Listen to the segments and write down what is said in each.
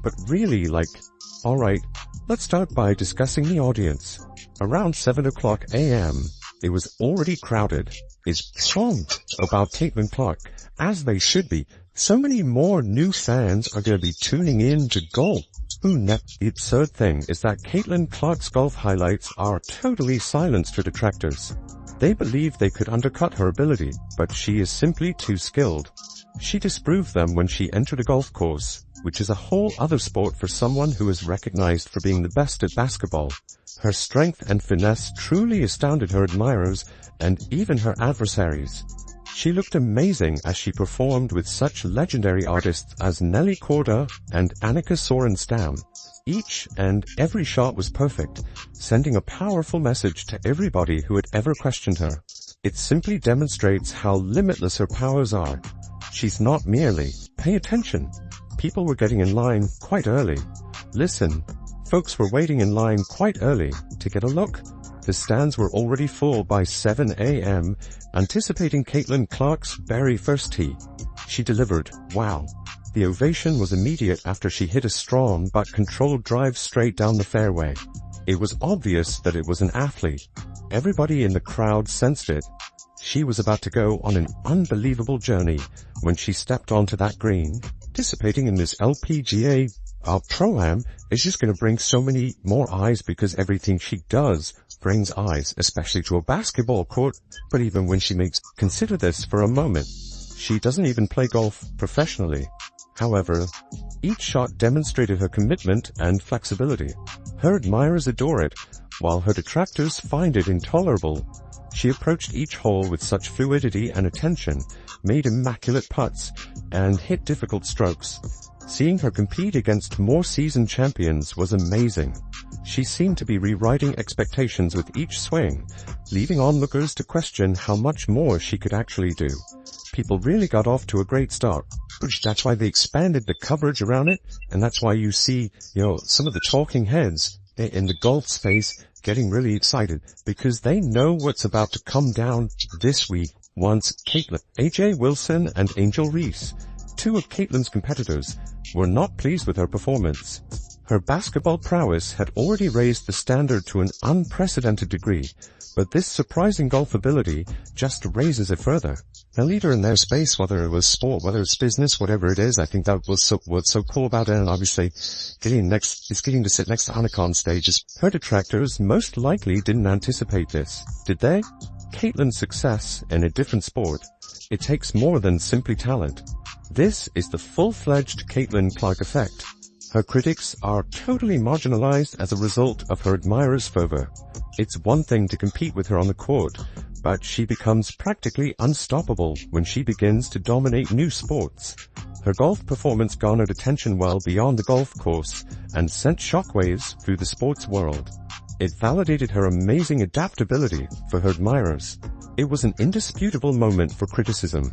but really alright, let's start by discussing the audience. Around 7 o'clock a.m., it was already crowded. Is pumped about Caitlin Clark, as they should be. So many more new fans are going to be tuning in to golf. The absurd thing is that Caitlin Clark's golf highlights are totally silenced for detractors. They believe they could undercut her ability, but she is simply too skilled. She disproved them when she entered a golf course, which is a whole other sport for someone who is recognized for being the best at basketball. Her strength and finesse truly astounded her admirers and even her adversaries. She looked amazing as she performed with such legendary artists as Nelly Korda and Annika Sorenstam. Each and every shot was perfect, sending a powerful message to everybody who had ever questioned her. It simply demonstrates how limitless her powers are. She's not merely, pay attention. People were getting in line quite early. Listen, folks were waiting in line quite early to get a look. The stands were already full by 7 a.m., anticipating Caitlin Clark's very first tee. She delivered. Wow. The ovation was immediate after she hit a strong but controlled drive straight down the fairway. It was obvious that it was an athlete. Everybody in the crowd sensed it. She was about to go on an unbelievable journey when she stepped onto that green. Participating in this LPGA Pro-Am is just going to bring so many more eyes because everything she does brings eyes, especially to a basketball court. But even when she consider this for a moment, she doesn't even play golf professionally. However, each shot demonstrated her commitment and flexibility. Her admirers adore it, while her detractors find it intolerable. She approached each hole with such fluidity and attention, made immaculate putts, and hit difficult strokes. Seeing her compete against more seasoned champions was amazing. She seemed to be rewriting expectations with each swing, leaving onlookers to question how much more she could actually do. People really got off to a great start. That's why they expanded the coverage around it, and that's why you see, some of the talking heads in the golf space getting really excited, because they know what's about to come down this week once Caitlin, AJ Wilson and Angel Reese, two of Caitlin's competitors, were not pleased with her performance. Her basketball prowess had already raised the standard to an unprecedented degree, but this surprising golf ability just raises it further. A leader in their space, whether it was sport, whether it's business, whatever it is, I think that was what's so cool about it, and obviously getting to sit next to Annika on stage. Her detractors most likely didn't anticipate this, did they? Caitlin's success in a different sport, it takes more than simply talent. This is the full-fledged Caitlin Clark effect. Her critics are totally marginalized as a result of her admirers' fervor. It's one thing to compete with her on the court, but she becomes practically unstoppable when she begins to dominate new sports. Her golf performance garnered attention well beyond the golf course and sent shockwaves through the sports world. It validated her amazing adaptability for her admirers. It was an indisputable moment for criticism.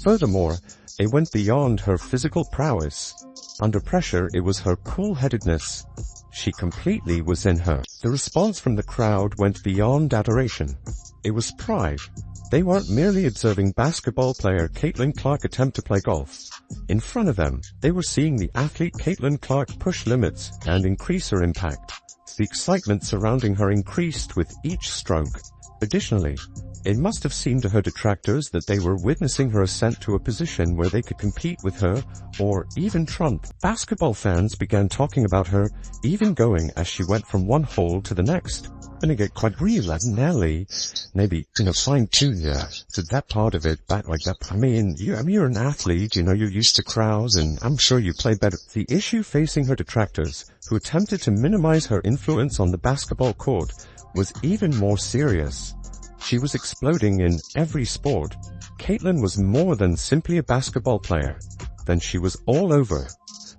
Furthermore, it went beyond her physical prowess. Under pressure, it was her cool-headedness. She completely was in her. The response from the crowd went beyond adoration. It was pride. They weren't merely observing basketball player Caitlin Clark attempt to play golf. In front of them, they were seeing the athlete Caitlin Clark push limits and increase her impact. The excitement surrounding her increased with each stroke. Additionally, it must have seemed to her detractors that they were witnessing her ascent to a position where they could compete with her or even trump. Basketball fans began talking about her, even going as she went from one hole to the next. And it get quite real, Nelly, maybe, fine-tune to that part of it back like that. You're an athlete, you're used to crowds, and I'm sure you play better. The issue facing her detractors, who attempted to minimize her influence on the basketball court, was even more serious. She was exploding in every sport. Caitlin was more than simply a basketball player. Then she was all over.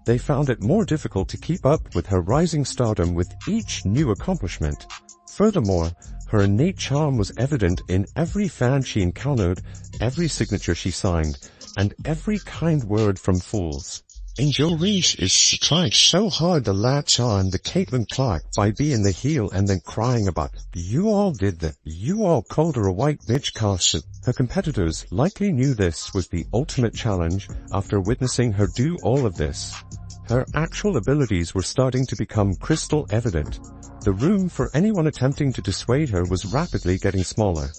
They found it more difficult to keep up with her rising stardom with each new accomplishment. Furthermore, her innate charm was evident in every fan she encountered, every signature she signed, and every kind word from fools. Angel Reese is trying so hard to latch on to Caitlin Clark by being the heel and then crying about, "You all did that. You all called her a white bitch caution." Her competitors likely knew this was the ultimate challenge after witnessing her do all of this. Her actual abilities were starting to become crystal evident. The room for anyone attempting to dissuade her was rapidly getting smaller.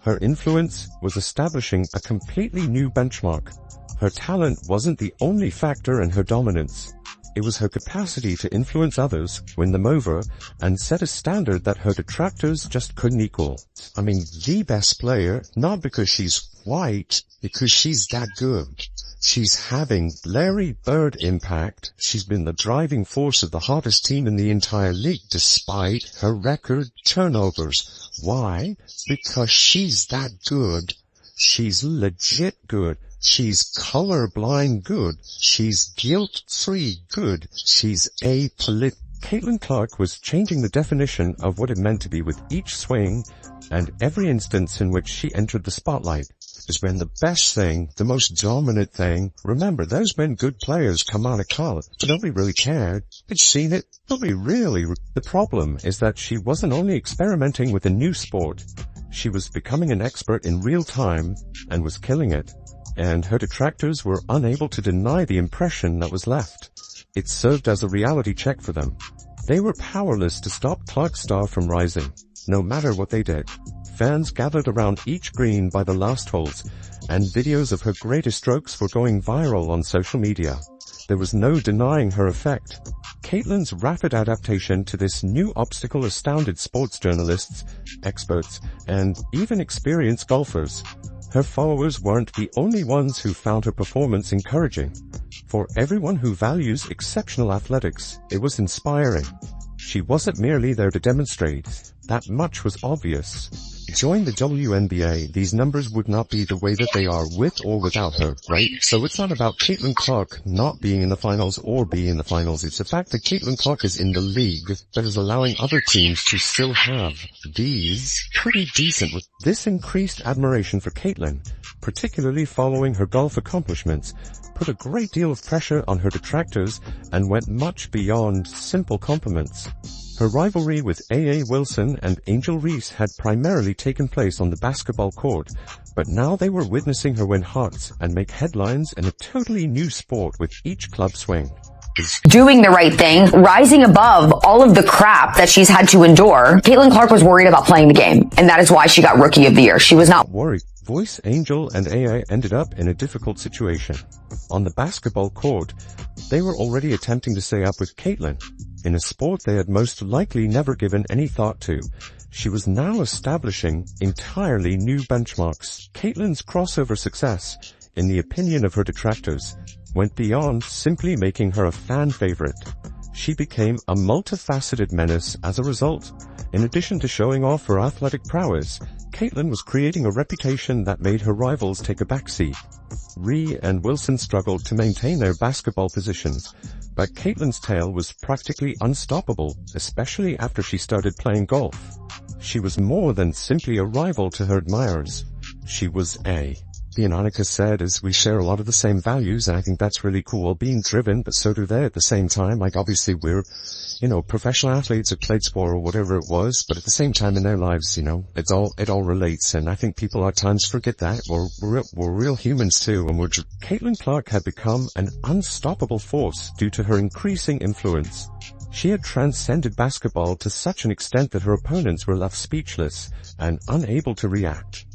Her influence was establishing a completely new benchmark. Her talent wasn't the only factor in her dominance. It was her capacity to influence others, win them over, and set a standard that her detractors just couldn't equal. I mean, the best player, not because she's white, because she's that good. She's having Larry Bird impact. She's been the driving force of the hottest team in the entire league despite her record turnovers. Why? Because she's that good. She's legit good. She's colorblind good. She's guilt-free good. She's apolitical. Caitlin Clark was changing the definition of what it meant to be with each swing, and every instance in which she entered the spotlight has been the best thing, the most dominant thing. Remember, there's been good players come out of college, but nobody really cared. They'd seen it. Nobody really. The problem is that she wasn't only experimenting with a new sport, she was becoming an expert in real time and was killing it. And her detractors were unable to deny the impression that was left. It served as a reality check for them. They were powerless to stop Clark's star from rising, no matter what they did. Fans gathered around each green by the last holes, and videos of her greatest strokes were going viral on social media. There was no denying her effect. Caitlin's rapid adaptation to this new obstacle astounded sports journalists, experts, and even experienced golfers. Her followers weren't the only ones who found her performance encouraging. For everyone who values exceptional athletics, it was inspiring. She wasn't merely there to demonstrate. That much was obvious. Join the WNBA, these numbers would not be the way that they are with or without her, right? So it's not about Caitlin Clark not being in the finals or being in the finals. It's the fact that Caitlin Clark is in the league that is allowing other teams to still have these pretty decent with this increased admiration for Caitlin, particularly following her golf accomplishments, put a great deal of pressure on her detractors and went much beyond simple compliments. Her rivalry with A.A. Wilson and Angel Reese had primarily taken place on the basketball court, but now they were witnessing her win hearts and make headlines in a totally new sport with each club swing. Doing the right thing, rising above all of the crap that she's had to endure. Caitlin Clark was worried about playing the game, and that is why she got Rookie of the Year. She was not worried. Voice Angel and A.A. ended up in a difficult situation. On the basketball court, they were already attempting to stay up with Caitlin. In a sport they had most likely never given any thought to, she was now establishing entirely new benchmarks. Caitlin's crossover success, in the opinion of her detractors, went beyond simply making her a fan favorite. She became a multifaceted menace as a result. In addition to showing off her athletic prowess, Caitlin was creating a reputation that made her rivals take a backseat. Rhee and Wilson struggled to maintain their basketball positions, but Caitlin's tail was practically unstoppable, especially after she started playing golf. She was more than simply a rival to her admirers. She was Bianica said, as we share a lot of the same values, and I think that's really cool, being driven, but so do they at the same time. Like, obviously we're, professional athletes or played sport or whatever it was, but at the same time in their lives, it all relates, and I think people at times forget that. We're real humans too, and Caitlin Clark had become an unstoppable force due to her increasing influence. She had transcended basketball to such an extent that her opponents were left speechless and unable to react.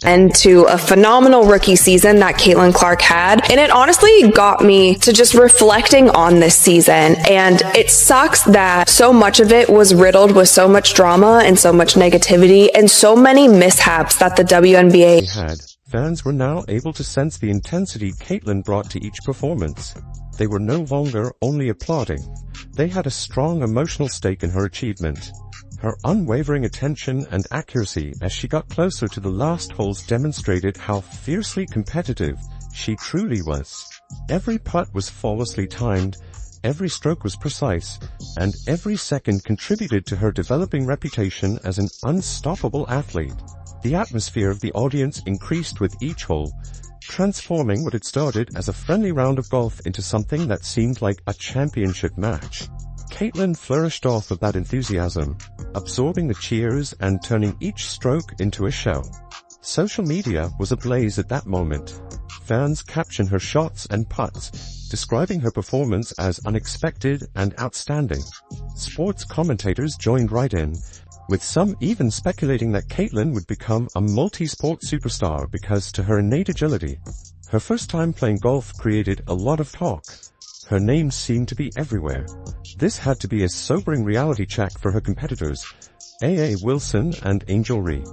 And to a phenomenal rookie season that Caitlin Clark had. And it honestly got me to just reflecting on this season. And it sucks that so much of it was riddled with so much drama and so much negativity and so many mishaps that the WNBA had. Fans were now able to sense the intensity Caitlin brought to each performance. They were no longer only applauding. They had a strong emotional stake in her achievement. Her unwavering attention and accuracy as she got closer to the last holes demonstrated how fiercely competitive she truly was. Every putt was flawlessly timed, every stroke was precise, and every second contributed to her developing reputation as an unstoppable athlete. The atmosphere of the audience increased with each hole, transforming what had started as a friendly round of golf into something that seemed like a championship match. Caitlin flourished off of that enthusiasm, absorbing the cheers and turning each stroke into a show. Social media was ablaze at that moment. fans caption her shots and putts, describing her performance as unexpected and outstanding. Sports commentators joined right in, with some even speculating that Caitlin would become a multi-sport superstar because to her innate agility. Her first time playing golf created a lot of talk. Her name seemed to be everywhere. This had to be a sobering reality check for her competitors, A.A. Wilson and Angel Ree.